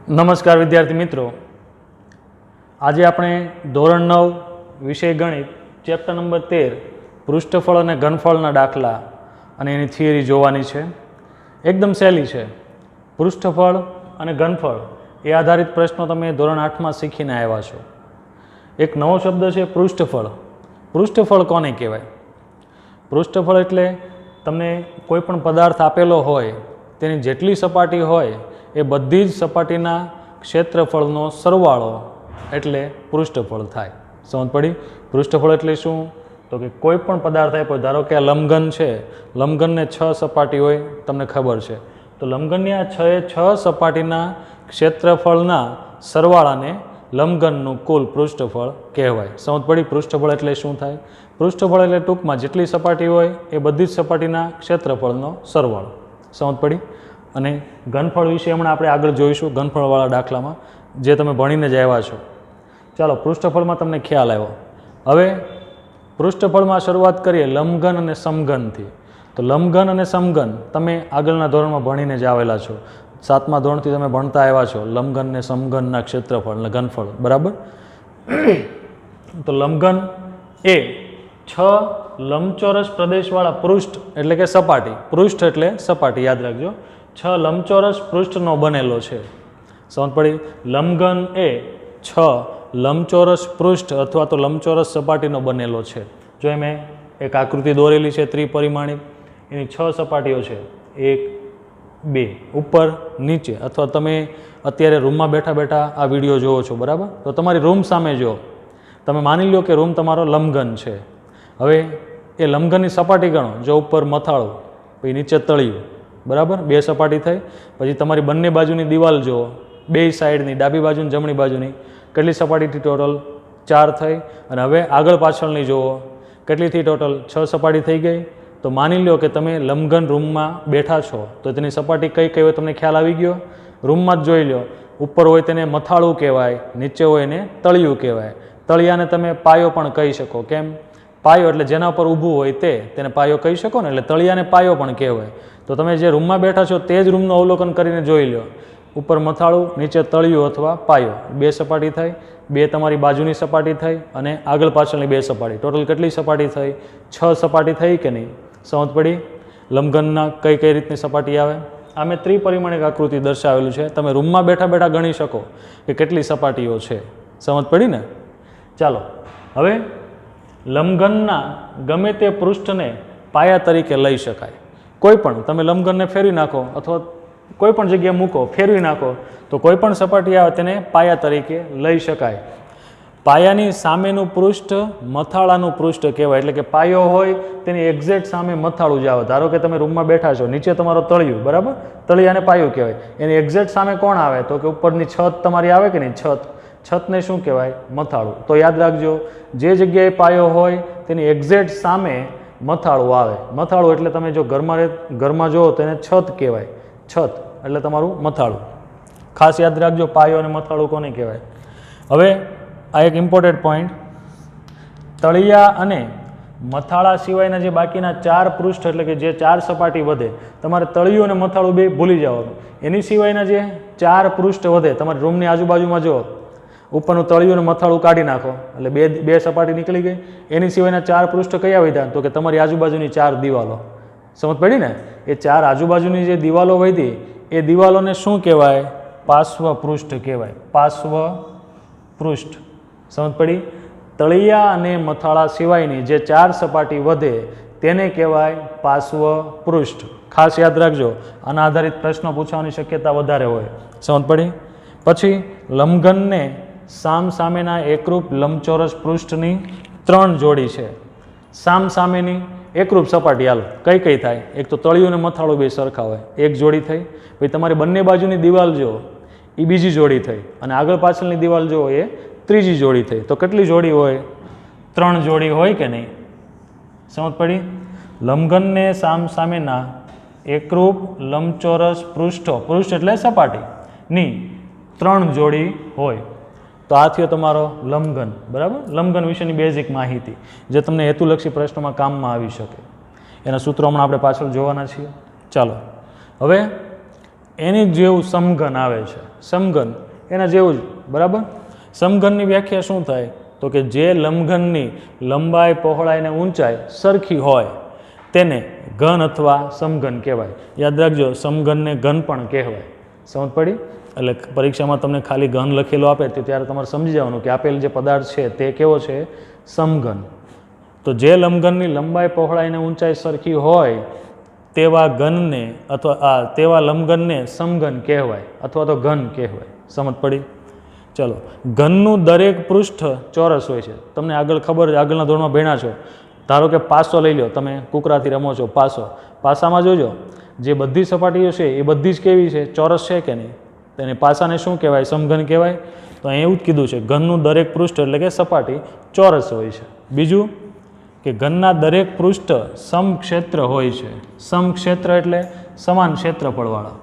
નમસ્કાર વિદ્યાર્થી મિત્રો, આજે આપણે ધોરણ 9 વિષય ગણિત ચેપ્ટર નંબર 13 પૃષ્ઠફળ અને ઘનફળના દાખલા અને એની થિયરી જોવાની છે. એકદમ સહેલી છે. પૃષ્ઠફળ અને ઘનફળ એ આધારિત પ્રશ્નો તમે ધોરણ 8માં શીખીને આવ્યા છો. એક નવો શબ્દ છે પૃષ્ઠફળ. પૃષ્ઠફળ કોને કહેવાય? પૃષ્ઠફળ એટલે તમને કોઈ પણ પદાર્થ આપેલો હોય તેની જેટલી સપાટી હોય એ બધી જ સપાટીના ક્ષેત્રફળનો સરવાળો એટલે પૃષ્ઠફળ થાય. સમજ પડી? પૃષ્ઠફળ એટલે શું? તો કે કોઈ પણ પદાર્થ આપ્યો, ધારો કે આ લંબઘન છે, લંબઘનને 6 સપાટી હોય, તમને ખબર છે, તો લંબઘનની આ 6 સપાટીના ક્ષેત્રફળના સરવાળાને લંબઘનનું કુલ પૃષ્ઠફળ કહેવાય. સમજ પડી? પૃષ્ઠફળ એટલે શું થાય? પૃષ્ઠફળ એટલે ટૂંકમાં જેટલી સપાટી હોય એ બધી જ સપાટીના ક્ષેત્રફળનો સરવાળો. સમજ પડી? અને ઘનફળ વિશે હમણાં આપણે આગળ જોઈશું, ઘનફળવાળા દાખલામાં, જે તમે ભણીને જ આવ્યા છો. ચાલો, પૃષ્ઠફળમાં તમને ખ્યાલ આવ્યો. હવે પૃષ્ઠફળમાં શરૂઆત કરીએ લંબઘન અને સમઘનથી. તો લંબઘન અને સમઘન તમે આગળના ધોરણમાં ભણીને જ આવેલા છો. 7મા ધોરણથી તમે ભણતા આવ્યા છો લંબઘન અને સમઘનના ક્ષેત્રફળ અને ઘનફળ, બરાબર? તો લંબઘન એ 6 લંબચોરસ પ્રદેશવાળા પૃષ્ઠ એટલે કે સપાટી, પૃષ્ઠ એટલે સપાટી, યાદ રાખજો, 6 લંબચોરસ પૃષ્ઠનો બનેલો છે. સમજ પડી? લંબઘન એ 6 લંબચોરસ પૃષ્ઠ અથવા તો લંબચોરસ સપાટીનો બનેલો છે. જો મેં એક આકૃતિ દોરેલી છે ત્રિપરિમાણિક, એની 6 સપાટીઓ છે, 1 2 ઉપર નીચે. અથવા તમે અત્યારે રૂમમાં બેઠા બેઠા આ વિડીયો જોવો છો, બરાબર? તો તમારી રૂમ સામે જો, તમે માની લો કે રૂમ તમારો લંબઘન છે. હવે એ લંબઘનની સપાટી ગણો. જો ઉપર મથાળું, પછી નીચે તળિયું, બરાબર? 2 સપાટી થઈ. પછી તમારી બંને બાજુની દિવાલ જુઓ, 2 સાઈડની, ડાબી બાજુની જમણી બાજુની, કેટલી સપાટીથી ટોટલ? 4 થઈ. અને હવે આગળ પાછળની જુઓ, કેટલી થઈ ટોટલ? 6 સપાટી થઈ ગઈ. તો માની લો કે તમે લંબઘન રૂમમાં બેઠા છો, તો તેની સપાટી કઈ કઈ હોય તમને ખ્યાલ આવી ગયો? રૂમમાં જ જોઈ લો. ઉપર હોય તેને મથાળું કહેવાય, નીચે હોય એને તળિયું કહેવાય. તળિયાને તમે પાયો પણ કહી શકો. કેમ? પાયો એટલે જેના ઉપર ઊભું હોય તેને પાયો કહી શકો ને, એટલે તળિયાને પાયો પણ કહેવાય. તો તમે જે રૂમમાં બેઠા છો તે જ રૂમનું અવલોકન કરીને જોઈ લો. ઉપર મથાળું, નીચે તળિયું અથવા પાયો, 2 સપાટી થઈ. 2 તમારી બાજુની સપાટી થઈ અને આગળ પાછળની 2 સપાટી. ટોટલ કેટલી સપાટી થઈ? 6 સપાટી થઈ કે નહીં? સમજ પડી? લંબઘનના કઈ કઈ રીતની સપાટી આવે? આ મેં ત્રિપરિમાણિક આકૃતિ દર્શાવેલું છે. તમે રૂમમાં બેઠા બેઠા ગણી શકો કે કેટલી સપાટીઓ છે. સમજ પડી ને? ચાલો, હવે લંબઘનના ગમે તે પૃષ્ઠને પાયા તરીકે લઈ શકાય. કોઈ પણ તમે લંબઘનને ફેરવી નાખો અથવા કોઈ પણ જગ્યાએ મૂકો, ફેરવી નાખો, તો કોઈ પણ સપાટી આવે તેને પાયા તરીકે લઈ શકાય. પાયાની સામેનું પૃષ્ઠ મથાળાનું પૃષ્ઠ કહેવાય. એટલે કે પાયો હોય તેની એક્ઝેક્ટ સામે મથાળું જ આવે. ધારો કે તમે રૂમમાં બેઠા છો, નીચે તમારો તળિયું, બરાબર? તળિયાને પાયું કહેવાય. એની એક્ઝેક્ટ સામે કોણ આવે? તો કે ઉપરની છત તમારી આવે કે નહીં? છતને શું કહેવાય? મથાળું. તો યાદ રાખજો, જે જગ્યાએ પાયો હોય તેની એક્ઝેક્ટ સામે મથાળું આવે. મથાળું એટલે તમે જો ઘરમાં જુઓ તો એને છત કહેવાય. છત એટલે તમારું મથાળું. ખાસ યાદ રાખજો, પાયો અને મથાળું કોને કહેવાય. હવે આ એક ઇમ્પોર્ટન્ટ પોઈન્ટ, તળિયા અને મથાળા સિવાયના જે બાકીના 4 પૃષ્ઠ એટલે કે જે 4 સપાટી વધે, તમારે તળિયું અને મથાળું બે ભૂલી જવાનું. એની સિવાયના જે 4 પૃષ્ઠ વધે, તમારી રૂમની આજુબાજુમાં જુઓ, ઉપરનું તળિયું અને મથાળું કાઢી નાખો એટલે બે સપાટી નીકળી ગઈ. એની સિવાયના 4 પૃષ્ઠ કયા વધ્યા? તો કે તમારી આજુબાજુની 4 દિવાલો. સમજ પડી ને? એ 4 આજુબાજુની જે દિવાલો વધી, એ દિવાલોને શું કહેવાય? પાર્શ્વ પૃષ્ઠ કહેવાય. પાર્શ્વ પૃષ્ઠ. સમજ પડી? તળિયા અને મથાળા સિવાયની જે 4 સપાટી વધે તેને કહેવાય પાર્શ્વ પૃષ્ઠ. ખાસ યાદ રાખજો, આના આધારિત પ્રશ્નો પૂછવાની શક્યતા વધારે હોય. સમજ પડી? પછી લંબઘનને સામસામેના એકરૂપ લંબચોરસ પૃષ્ઠની 3 જોડી છે. સામસામેની એકરૂપ સપાટી, હાલો કઈ કઈ થાય? એક તો તળિયું અને મથાળું બે સરખા હોય, 1 જોડી થઈ. પછી તમારી બંને બાજુની દિવાલ જુઓ, એ બીજી જોડી થઈ. અને આગળ પાછળની દિવાલ જુઓ, એ ત્રીજી જોડી થઈ. તો કેટલી જોડી હોય? 3 જોડી હોય કે નહીં? સમજ પડી? લંબઘનને સામસામેના એકરૂપ લંબચોરસ પૃષ્ઠો, પૃષ્ઠ એટલે સપાટીની 3 જોડી હોય. તો આ થયો તમારો લંબઘન, બરાબર? લંબઘન વિશેની બેઝિક માહિતી જે તમને હેતુલક્ષી પ્રશ્નોમાં કામમાં આવી શકે. એના સૂત્રો હમણાં આપણે પાછળ જોવાના છીએ. ચાલો, હવે એની જેવું સમઘન આવે છે. સમઘન એના જેવું જ, બરાબર. સમઘનની વ્યાખ્યા શું થાય? તો કે જે લંબઘનની લંબાઈ, પહોળાઈ અને ઊંચાઈ સરખી હોય તેને ઘન અથવા સમઘન કહેવાય. યાદ રાખજો, સમઘનને ઘન પણ કહેવાય. સમજ પડી? એટલે પરીક્ષામાં તમને ખાલી ઘન લખેલો આપે તો ત્યારે તમારે સમજી જવાનું કે આપેલ જે પદાર્થ છે તે કેવો છે? સમઘન. તો જે લંબઘનની લંબાઈ, પહોળાઈ અને ઊંચાઈ સરખી હોય તેવા ઘનને અથવા તેવા લંબઘનને સમઘન કહેવાય અથવા તો ઘન કહેવાય. સમજ પડી? ચલો, ઘનનું દરેક પૃષ્ઠ ચોરસ હોય છે. તમને આગળ ખબર, આગળના ધોરણમાં ભણ્યા છો. ધારો કે પાસો લઈ લો, તમે કુકરાથી રમો છો, પાસો. પાસામાં જોજો, જે બધી સપાટીઓ છે એ બધી જ કેવી છે? ચોરસ છે કે નહીં? તેને પાસાને શું કહેવાય? સમઘન કહેવાય. તો અહીં એવું જ કીધું છે, ઘનનું દરેક પૃષ્ઠ એટલે કે સપાટી ચોરસ હોય છે. બીજું કે ઘનના દરેક પૃષ્ઠ સમક્ષેત્ર હોય છે. સમક્ષેત્ર એટલે સમાન ક્ષેત્રફળવાળા.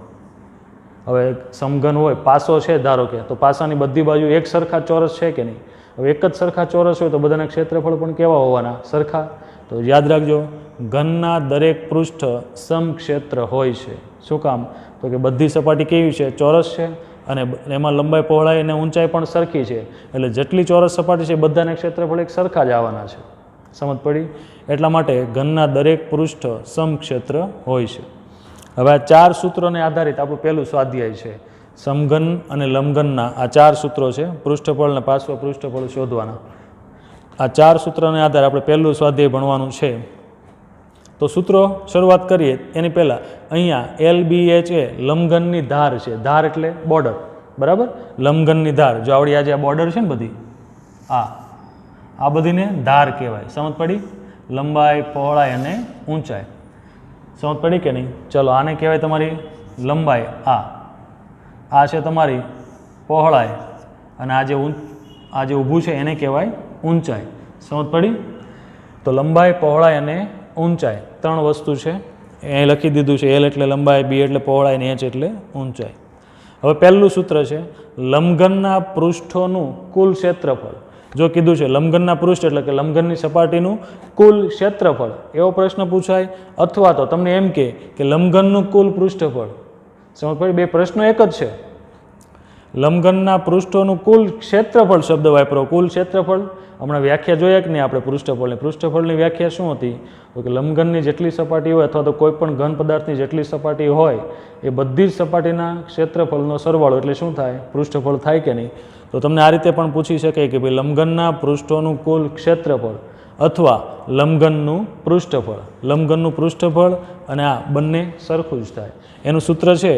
હવે સમઘન હોય, પાસો છે ધારો કે, તો પાસાની બધી બાજુ એક સરખા ચોરસ છે કે નહીં? હવે એક જ સરખા ચોરસ હોય તો બધાના ક્ષેત્રફળ પણ કેવા હોવાના? સરખા. તો યાદ રાખજો, ઘનના દરેક પૃષ્ઠ સમક્ષેત્ર હોય છે. શું કામ? તો કે બધી સપાટી કેવી છે? ચોરસ છે અને એમાં લંબાઈ, પહોળાઈ અને ઊંચાઈ પણ સરખી છે. એટલે જેટલી ચોરસ સપાટી છે બધાના ક્ષેત્રફળ એક સરખા જ આવવાના છે. સમજ પડી? એટલા માટે ઘનના દરેક પૃષ્ઠ સમક્ષેત્ર હોય છે. હવે આ 4 સૂત્રોને આધારિત આપણું પહેલું સ્વાધ્યાય છે. સમઘન અને લંબઘનના આ 4 સૂત્રો છે. પૃષ્ઠફળ અને પાર્શ્વ પૃષ્ઠફળ શોધવાના. આ 4 સૂત્રોને આધારે આપણે પહેલું સ્વાધ્યાય ભણવાનું છે. તો સૂત્રો શરૂઆત કરીએ એની પહેલાં અહીંયા LBH એ લંબઘનની ધાર છે. ધાર એટલે બોર્ડર, બરાબર? લંબઘનની ધાર. જો આવડી આજે આ બોર્ડર છે ને બધી, આ બધીને ધાર કહેવાય. સમજ પડી? લંબાઈ, પહોળાઈ અને ઊંચાઈ. સમજ પડી કે નહીં? ચલો, આને કહેવાય તમારી લંબાઈ. આ છે તમારી પહોળાઈ અને આ જે ઊભું છે એને કહેવાય ઊંચાઈ. સમજ પડી? તો લંબાઈ, પહોળાઈ અને ઊંચાઈ 3 વસ્તુ છે. અહીં લખી દીધું છે. L એટલે લંબાઈ, B એટલે પહોળાઈ અને H એટલે ઊંચાઈ. હવે પહેલું સૂત્ર છે લંબઘનના પૃષ્ઠોનું કુલ ક્ષેત્રફળ. જો કીધું છે લંબઘનના પૃષ્ઠ એટલે કે લંબઘનની સપાટીનું કુલ ક્ષેત્રફળ, એવો પ્રશ્ન પૂછાય. અથવા તો તમને એમ કે લંબઘનનું કુલ પૃષ્ઠફળ. સમજ પડી? બે પ્રશ્નો એક જ છે. લંબઘનના પૃષ્ઠોનું કુલ ક્ષેત્રફળ શબ્દ વાપરો. કુલ ક્ષેત્રફળ હમણાં વ્યાખ્યા જોયા કે નહીં આપણે પૃષ્ઠફળની? પૃષ્ઠફળની વ્યાખ્યા શું હતી? તો કે લંબઘનની જેટલી સપાટી હોય અથવા તો કોઈ પણ ઘન પદાર્થની જેટલી સપાટી હોય એ બધી જ સપાટીના ક્ષેત્રફળનો સરવાળો એટલે શું થાય? પૃષ્ઠફળ થાય કે નહીં? તો તમને આ રીતે પણ પૂછી શકે કે ભાઈ લંબઘનના પૃષ્ઠોનું કુલ ક્ષેત્રફળ અથવા લંબઘનનું પૃષ્ઠફળ. લંબઘનનું પૃષ્ઠફળ અને આ બંને સરખું જ થાય. એનું સૂત્ર છે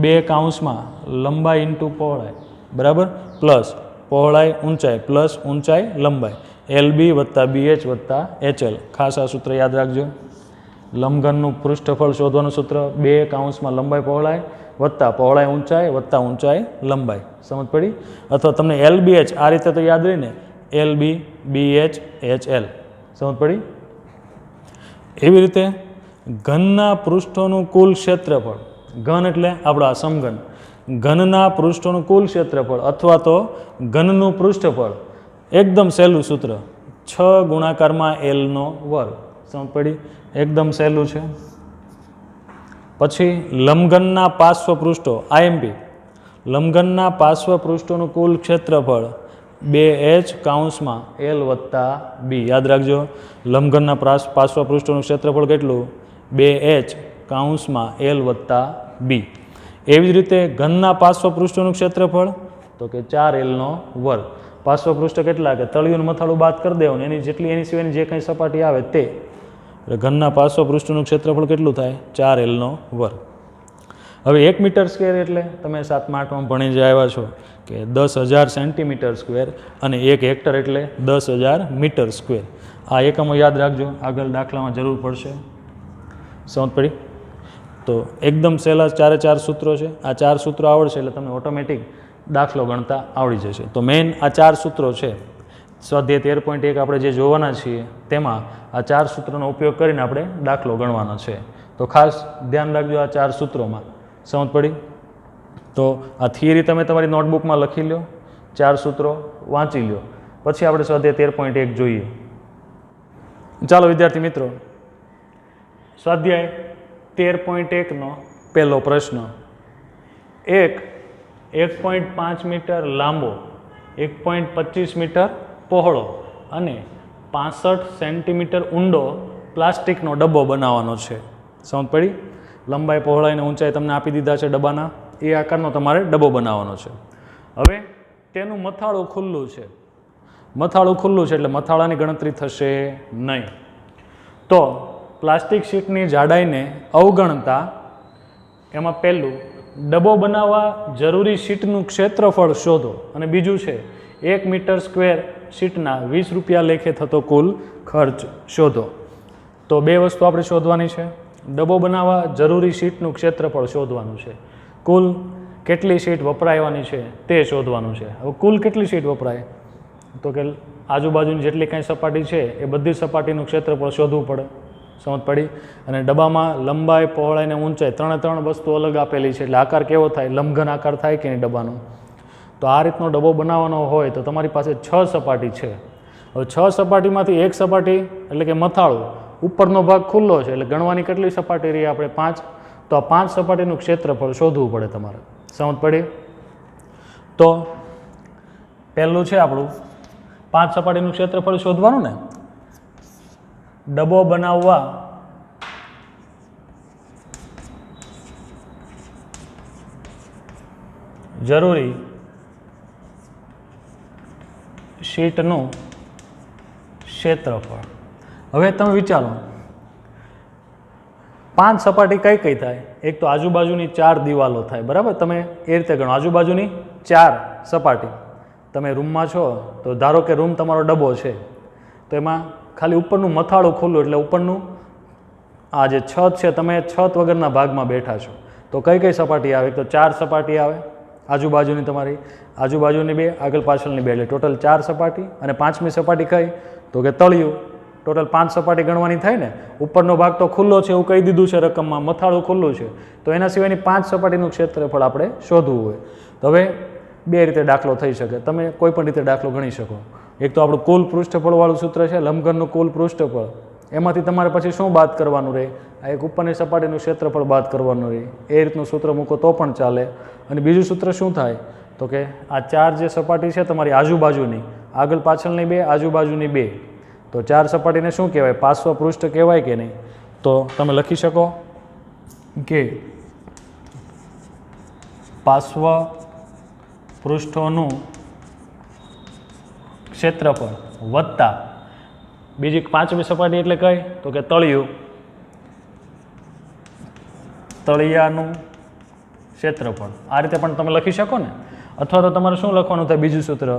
2 કૌંસમાં લંબાઈ ઇન્ટુ પહોળાઈ, બરાબર? પ્લસ પહોળાઈ ઊંચાઈ પ્લસ ઊંચાઈ લંબાઈ. LB વત્તા BH વત્તા HL. ખાસ આ સૂત્ર યાદ રાખજો. લંબઘનનું પૃષ્ઠફળ શોધવાનું સૂત્ર 2 કૌંસમાં લંબાઈ, પહોળાઈ વત્તા પહોળાઈ, ઊંચાઈ વત્તા ઊંચાઈ, લંબાઈ. સમજ પડી? અથવા તમને LBH આ રીતે તો યાદ રહીને, LB BH HL. સમજ પડી? એવી રીતે ઘનના પૃષ્ઠોનું કુલ ક્ષેત્રફળ. ઘન એટલે આપણા સમઘન. ઘનના પૃષ્ઠોનું કુલ ક્ષેત્રફળ અથવા તો ઘનનું પૃષ્ઠફળ. એકદમ સહેલું સૂત્ર 6 ગુણાકારમાં L નો વર્ગ. સમજ પડી? એકદમ સહેલું છે. પછી લંબઘનના પાર્શ્વ પૃષ્ઠો IMP. લંબઘનના પાર્શ્વ પૃષ્ઠોનું કુલ ક્ષેત્રફળ 2H કૌંસમાં L વત્તા B. યાદ રાખજો, લંબઘનના પાર્શ્વ પૃષ્ઠોનું ક્ષેત્રફળ કેટલું? 2H કૌંસમાં L વત્તા B. એવી જ રીતે ઘનના પાર્શ્વ પૃષ્ઠોનું ક્ષેત્રફળ તો કે 4L નો વર્ગ. પાર્શ્વ પૃષ્ઠ કેટલા? કે તળિયું મથાળું બાદ કરી દેવાનું, એની જેટલી સિવાયની જે કંઈ સપાટી આવે તે. એટલે ઘનના પાર્શ્વ પૃષ્ઠનું ક્ષેત્રફળ કેટલું થાય? 4L નો વર્ગ. હવે 1 મીટર સ્ક્વેર એટલે તમે 7મા 8માં ભણી જ આવ્યા છો કે 10,000 સેન્ટીમીટર સ્ક્વેર અને 1 હેક્ટર એટલે 10,000 મીટર સ્ક્વેર. આ એકમો યાદ રાખજો, આગળ દાખલામાં જરૂર પડશે. સમજ પડી? તો એકદમ સહેલા 4 સૂત્રો છે. આ 4 સૂત્રો આવડશે એટલે તમને ઓટોમેટિક દાખલો ગણતા આવડી જશે. તો મેઇન આ 4 સૂત્રો છે. સ્વાધ્યાય 13.1 આપણે જે જોવાના છીએ તેમાં આ 4 સૂત્રોનો ઉપયોગ કરીને આપણે દાખલો ગણવાનો છે. તો ખાસ ધ્યાન રાખજો આ 4 સૂત્રોમાં. સમજ પડી? તો આ થિયરી તમે તમારી નોટબુકમાં લખી લો, 4 સૂત્રો વાંચી લો, પછી આપણે સ્વાધ્યાય 13.1 જોઈએ. ચાલો વિદ્યાર્થી મિત્રો, સ્વાધ્યાય 13.1 નો પહેલો પ્રશ્ન. એક 1.5 મીટર લાંબો, 1.25 મીટર પહોળો અને 65 સેન્ટીમીટર ઊંડો પ્લાસ્ટિકનો ડબ્બો બનાવવાનો છે. સમજ પડી? લંબાઈ, પહોળાઈ અને ઊંચાઈ તમને આપી દીધા છે ડબ્બાના. એ આકારનો તમારે ડબ્બો બનાવવાનો છે. હવે તેનું મથાળું ખુલ્લું છે. મથાળું ખુલ્લું છે એટલે મથાળાની ગણતરી થશે નહીં. તો પ્લાસ્ટિક શીટની જાડાઈને અવગણતા એમાં પહેલું ડબ્બો બનાવવા જરૂરી શીટનું ક્ષેત્રફળ શોધો અને બીજું છે 1 મીટર સ્ક્વેર શીટના 20 રૂપિયા લેખે થતો કુલ ખર્ચ શોધો. તો બે વસ્તુ આપણે શોધવાની છે. ડબ્બો બનાવવા જરૂરી શીટનું ક્ષેત્રફળ શોધવાનું છે. કુલ કેટલી શીટ વપરાયવાની છે તે શોધવાનું છે. હવે કુલ કેટલી શીટ વપરાય? તો કે આજુબાજુની જેટલી કાંઈ સપાટી છે એ બધી સપાટીનું ક્ષેત્રફળ શોધવું પડે. સમજ પડી? અને ડબ્બામાં લંબાઈ, પહોળાઈ અને ઊંચાઈ ત્રણ વસ્તુ અલગ આપેલી છે એટલે આકાર કેવો થાય? લંબઘન આકાર થાય કે નહીં ડબ્બાનો? તો આ રીતનો ડબ્બો બનાવવાનો હોય તો તમારી પાસે 6 સપાટી છે. હવે 6 સપાટીમાંથી એક સપાટી એટલે કે મથાળું, ઉપરનો ભાગ ખુલ્લો છે એટલે ગણવાની કેટલી સપાટી રહી આપણે? 5. તો આ 5 સપાટીનું ક્ષેત્રફળ શોધવું પડે તમારે. સમજ પડી? તો પહેલું છે આપણું 5 સપાટીનું ક્ષેત્રફળ શોધવાનું ને. ડબ્બો બનાવવા જરૂરી શીટનું ક્ષેત્રફળ. હવે તમે વિચારો 5 સપાટી કઈ કઈ થાય? એક તો આજુબાજુની 4 દિવાલો થાય, બરાબર? તમે એ રીતે ગણો, આજુબાજુની 4 સપાટી. તમે રૂમમાં છો તો ધારો કે રૂમ તમારો ડબ્બો છે તો એમાં ખાલી ઉપરનું મથાળું ખુલ્લું એટલે ઉપરનું આ જે છત છે, તમે છત વગરના ભાગમાં બેઠા છો તો કઈ કઈ સપાટી આવે? તો 4 સપાટી આવે આજુબાજુની, તમારી આજુબાજુની 2, આગળ પાછળની 2 એટલે ટોટલ 4 સપાટી. અને 5મી સપાટી કઈ? તો કે તળિયું. ટોટલ 5 સપાટી ગણવાની થાય ને. ઉપરનો ભાગ તો ખુલ્લો છે એવું કહી દીધું છે રકમમાં, મથાળું ખુલ્લું છે તો એના સિવાયની 5 સપાટીનું ક્ષેત્રફળ આપણે શોધવું હોય તો હવે બે રીતે દાખલો થઈ શકે. તમે કોઈ પણ રીતે દાખલો ગણી શકો. એક તો આપણું કુલ પૃષ્ઠફળવાળું સૂત્ર છે, લંબઘનનું કુલ પૃષ્ઠફળ. એમાંથી તમારે પછી શું બાદ કરવાનું રહે? આ એક ઉપરની સપાટીનું ક્ષેત્રફળ બાદ કરવાનું રહે. એ રીતનું સૂત્ર મૂકો તો પણ ચાલે. અને બીજું સૂત્ર શું થાય? તો કે આ 4 જે સપાટી છે તમારી આજુબાજુની, આગળ પાછળની 2, આજુબાજુની 2, તો 4 સપાટીને શું કહેવાય? પાર્શ્વ પૃષ્ઠ કહેવાય કે નહીં? તો તમે લખી શકો કે પાર્શ્વ પૃષ્ઠોનું ક્ષેત્રફળ વત્તા બીજી 5મી સપાટી એટલે કઈ? તો કે તળિયું, તળિયાનું ક્ષેત્રફળ. આ રીતે પણ તમે લખી શકો ને. અથવા તો તમારે શું લખવાનું થાય? બીજું સૂત્ર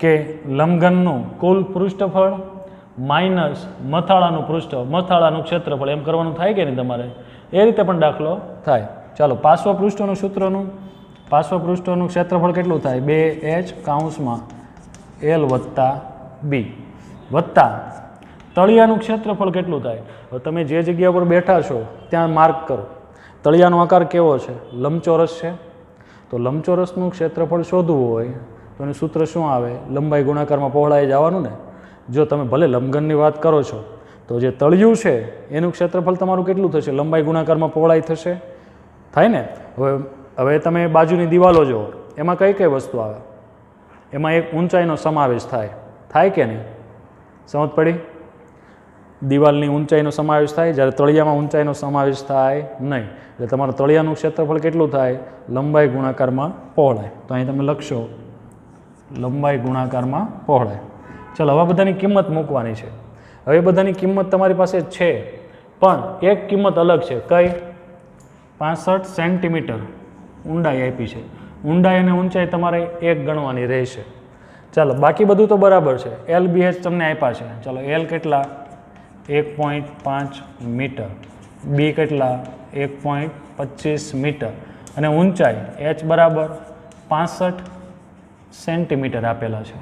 કે લંબઘનનું કુલ પૃષ્ઠફળ માઇનસ મથાળાનું ક્ષેત્રફળ, એમ કરવાનું થાય કે નહીં તમારે? એ રીતે પણ દાખલો થાય. ચાલો, પાર્શ્વ પૃષ્ઠોનું ક્ષેત્રફળ કેટલું થાય? 2h કૌંસમાં L વત્તા B વત્તા તળિયાનું ક્ષેત્રફળ કેટલું થાય? હવે તમે જે જગ્યા પર બેઠા છો ત્યાં માર્ક કરો. તળિયાનો આકાર કેવો છે? લંબચોરસ છે. તો લંબચોરસનું ક્ષેત્રફળ શોધવું હોય તો એનું સૂત્ર શું આવે? લંબાઈ ગુણાકારમાં પહોળાઈ જવાનું ને. જો તમે ભલે લંબઘનની વાત કરો છો તો જે તળિયું છે એનું ક્ષેત્રફળ તમારું કેટલું થશે? લંબાઈ ગુણાકારમાં પહોળાઈ થશે, થાય ને. હવે તમે બાજુની દિવાલો જુઓ, એમાં કઈ કઈ વસ્તુ આવે? એમાં એક ઊંચાઈનો સમાવેશ થાય કે નહીં? સમજ પડી? દિવાલની ઊંચાઈનો સમાવેશ થાય, જ્યારે તળિયામાં ઊંચાઈનો સમાવેશ થાય નહીં. એટલે તમારું તળિયાનું ક્ષેત્રફળ કેટલું થાય? લંબાઈ ગુણાકારમાં પહોળાઈ. તો અહીં તમે લખશો લંબાઈ ગુણાકારમાં પહોળાઈ. ચાલો, હવે બધાની કિંમત મૂકવાની છે. હવે બધાની કિંમત તમારી પાસે છે, પણ એક કિંમત અલગ છે. કઈ? 65 સેન્ટીમીટર ઊંડાઈ આપી છે. ઊંડાઈ અને ઊંચાઈ તમારે એક ગણવાની રહેશે. ચાલો, બાકી બધું તો બરાબર છે. LBH તમને આપ્યા છે. ચાલો, L કેટલા? 1.5 મીટર. B કેટલા? 1.25 મીટર. અને ઊંચાઈ H બરાબર 65 સેન્ટીમીટર આપેલા છે.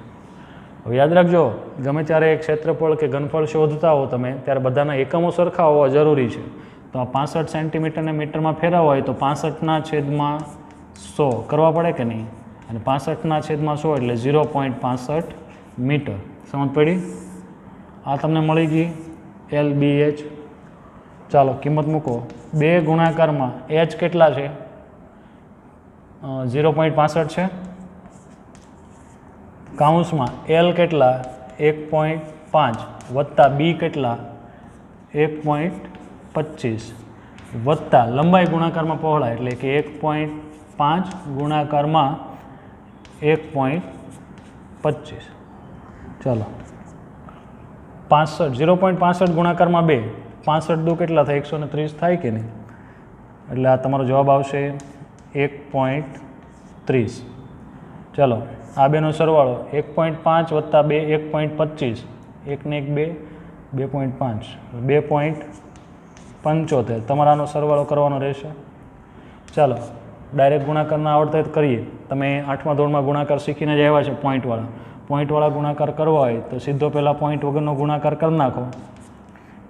હવે યાદ રાખજો, ગમે ત્યારે એક ક્ષેત્રફળ કે ઘનફળ શોધતા હો તમે ત્યારે બધાના એકમો સરખા હોવા જરૂરી છે. તો આ 65 સેન્ટીમીટરને મીટરમાં ફેરવવા હોય તો 65/100 કરવા પડે કે નહીં? અને 65/100 એટલે 0.65 મીટર. સમજ પડી? આ તમને મળી ગઈ LBH. ચાલો, કિંમત મૂકો. 2 ગુણાકારમાં H કેટલા છે? 0.65 છે. કાઉન્સમાં એલ કેટલા 1.5 વત્તા બી કેટલા 1.25 વત્તા લંબાઈ ગુણાકારમાં પહોળાઈ એટલે કે 1.5 ગુણાકારમાં 1.25. ચાલો 65 0.65 ગુણાકારમાં 2 65 દુ કેટલા થાય 130 થાય કે નહીં, એટલે આ તમારો જવાબ આવશે 1.30. ચાલો આ બેનો સરવાળો 1.5 વત્તા 2 1.25 1 ને 1 2 2.5 2.75 તમારે આનો સરવાળો કરવાનો રહેશે. ચાલો ડાયરેક્ટ ગુણાકારના આવડતા જ કરીએ. તમે 8મા ધોરણમાં ગુણાકાર શીખીને જ આવ્યા છે. પોઈન્ટવાળા ગુણાકાર કરવા હોય તો સીધો પહેલાં પોઈન્ટ વગરનો ગુણાકાર કરી નાખો.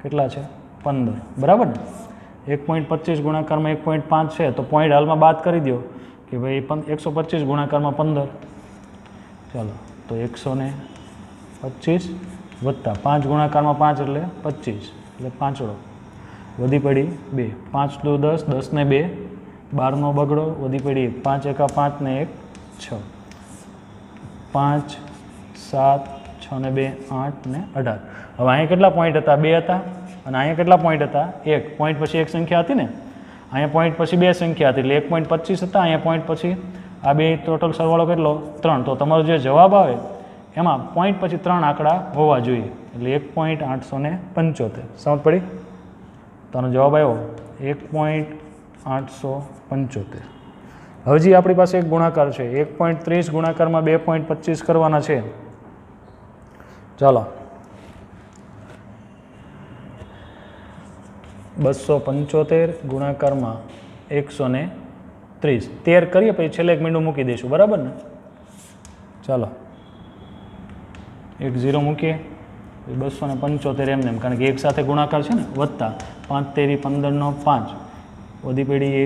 કેટલા છે 15 બરાબર ને. 1.25 ગુણાકારમાં 1.5 છે તો પોઈન્ટ હાલમાં બાદ કરી દો કે ભાઈ 125 ગુણાકારમાં 15. ચાલો તો 125 વત્તા 5 ગુણાકારમાં 5 એટલે 25 એટલે 5 વધી પડી 2 5 દુ 10 10 ને 2 12નો બગડો વધી પડી 5 એકા 5 ને 1 6 5 7 6 ને 2 8 ને 18. હવે અહીંયા કેટલા પોઈન્ટ હતા 2 હતા અને અહીંયા કેટલા પોઈન્ટ હતા 1 પોઈન્ટ પછી એક સંખ્યા હતી ને, અહીંયા પોઈન્ટ પછી 2 સંખ્યા હતી એટલે 1.25 હતા. અહીંયા પોઈન્ટ પછી આ બે ટોટલ સરવાળો કેટલો 3. તો તમારો જે જવાબ આવે એમાં પોઈન્ટ પછી 3 આંકડા હોવા જોઈએ એટલે 1.875. સમજ પડી? તો આનો જવાબ આવ્યો 1.875. હજી આપણી પાસે એક ગુણાકાર છે 1.30 ગુણાકારમાં 2.25 કરવાના છે. ચાલો 275 ગુણાકારમાં 130 13 કરીએ પછી છેલ્લે એક મીંડું મૂકી દઈશું બરાબર ને. ચાલો એક 0 મૂકીએ 275 એમને એમ કારણ કે એક સાથે ગુણાકાર છે ને વત્તા 5 તેરી 15નો 5 વધી પેઢી 1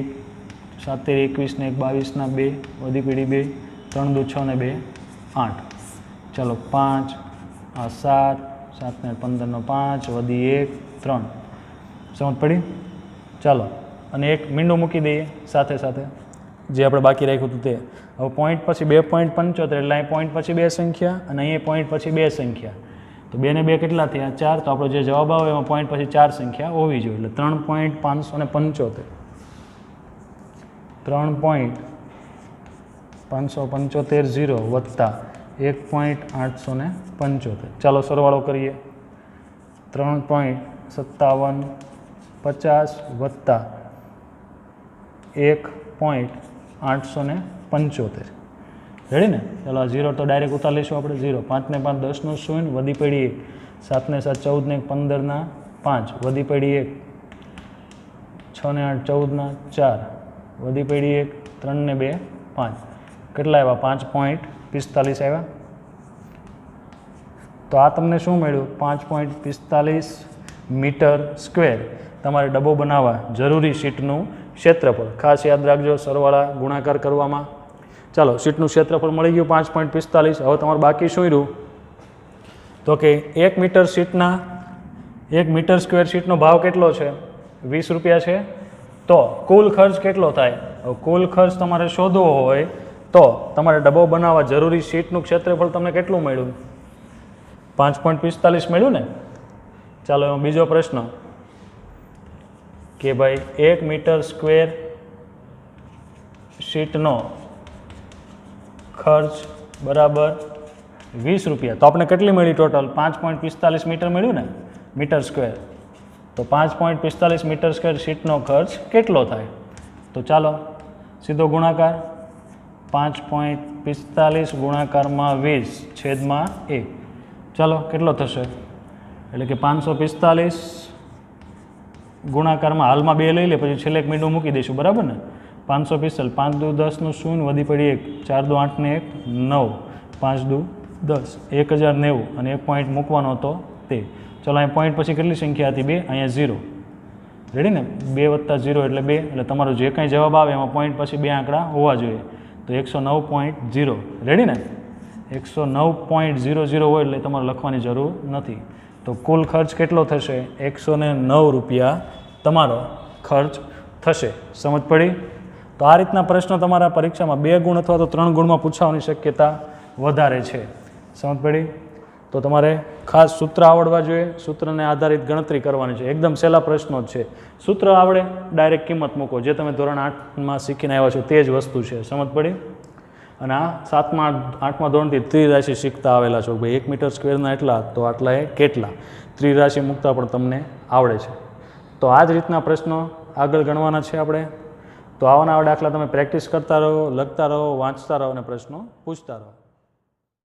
7 તેરી 21 ને 1 22 ના 2 વધી પેઢી 2 3 દુ 6 ને 2 8. ચાલો 5 આ 7 7 ને 15નો 5 વધી 1 3. સમજ પડી? ચાલો અને એક મીંડું મૂકી દઈએ સાથે સાથે જે આપણે બાકી રાખ્યું હતું તે. હવે પોઈન્ટ પછી 2.75 એટલે અહીં પોઈન્ટ પછી 2 સંખ્યા અને અહીંયા પોઈન્ટ પછી 2 સંખ્યા તો 2 ને 2 કેટલા થયા 4. તો આપણો જે જવાબ આવે એમાં પોઈન્ટ પછી 4 સંખ્યા હોવી જોઈએ એટલે 3.575 3.575 0 વત્તા 1.875. ચાલો સરવાળો કરીએ 3.5750 વત્તા 1.875. રેડી ને? ચાલો આ 0 તો ડાયરેક્ટ ઉતાર લઈશું આપણે 0 5 ને 5 10નો 0 વધી પડી 1 7 ને 7 14 ને 15 ના 5 વધી પડી 1 6 ને 8 14 ના 4 વધી પડી 1 3 ને 2 5 કેટલા આવ્યા 5.45 આવ્યા. તો આ તમને શું મળ્યું 5.45 મીટર સ્ક્વેર તમારે ડબ્બો બનાવવા જરૂરી શીટનું ક્ષેત્રફળ. ખાસ યાદ રાખજો સરવાળા ગુણાકાર કરવામાં. ચાલો શીટનું ક્ષેત્રફળ મળી ગયું 5.45. હવે તમારે બાકી શું રહ્યું તો કે 1 મીટર શીટના 1 મીટર સ્ક્વેર શીટનો ભાવ કેટલો છે 20 રૂપિયા છે. તો કુલ ખર્ચ કેટલો થાય? કુલ ખર્ચ તમારે શોધવો હોય તો તમારે ડબ્બો બનાવવા જરૂરી શીટનું ક્ષેત્રફળ તમને કેટલું મળ્યું 5.45 મળ્યું ને. ચાલો એમાં બીજો પ્રશ્ન કે ભાઈ 1 મીટર સ્ક્વેર શીટનો ખર્ચ બરાબર 20 રૂપિયા. તો આપણે કેટલી મળી ટોટલ 5.45 મીટર મળ્યું ને મીટર સ્ક્વેર. તો 5.45 મીટર સ્ક્વેર શીટનો ખર્ચ કેટલો થાય? તો ચાલો સીધો ગુણાકાર 5.45 ગુણાકારમાં 20 છેદમાં 1. ચાલો કેટલો થશે એટલે કે 545 ગુણાકારમાં હાલમાં 2 લઈ લે પછી છેલ્લે એક મીંડું મૂકી દઈશું બરાબર ને. 545 5 દુ 10નું 0 વધી પડી 1 4 દુ 8 ને 1 9 5 દુ 10 1090 અને એક પોઈન્ટ મૂકવાનો હતો તે. ચલો અહીંયા પોઈન્ટ પછી કેટલી સંખ્યા હતી 2 અહીંયા 0. રેડી ને 2 વત્તા 0 એટલે 2 એટલે તમારો જે કંઈ જવાબ આવે એમાં પોઈન્ટ પછી 2 આંકડા હોવા જોઈએ. તો 109.0 રેડી ને 109.00 હોય એટલે તમારે લખવાની જરૂર નથી. તો કુલ ખર્ચ કેટલો થશે 109 રૂપિયા તમારો ખર્ચ થશે. સમજ પડી? તો આ રીતના પ્રશ્નો તમારા પરીક્ષામાં 2 ગુણ અથવા તો 3 ગુણમાં પૂછવાની શક્યતા વધારે છે. સમજ પડી? તો તમારે ખાસ સૂત્ર આવડવા જોઈએ. સૂત્રને આધારિત ગણતરી કરવાની છે. એકદમ સહેલા પ્રશ્નો જ છે. સૂત્ર આવડે, ડાયરેક્ટ કિંમત મૂકો. જે તમે ધોરણ 8માં શીખીને આવ્યા છો તે જ વસ્તુ છે. સમજ પડી? અને આ 7મા 8મા ધોરણથી ત્રિરાશિ શીખતા આવેલા છો. ભાઈ 1 મીટર સ્ક્વેરના એટલા તો આટલા એ કેટલા, ત્રિરાશિ મૂકતા પણ તમને આવડે છે. તો આ જ રીતના પ્રશ્નો આગળ ગણવાના છે આપણે. તો આવા દાખલા તમે પ્રેક્ટિસ કરતા રહો, લખતા રહો, વાંચતા રહો અને પ્રશ્નો પૂછતા રહો.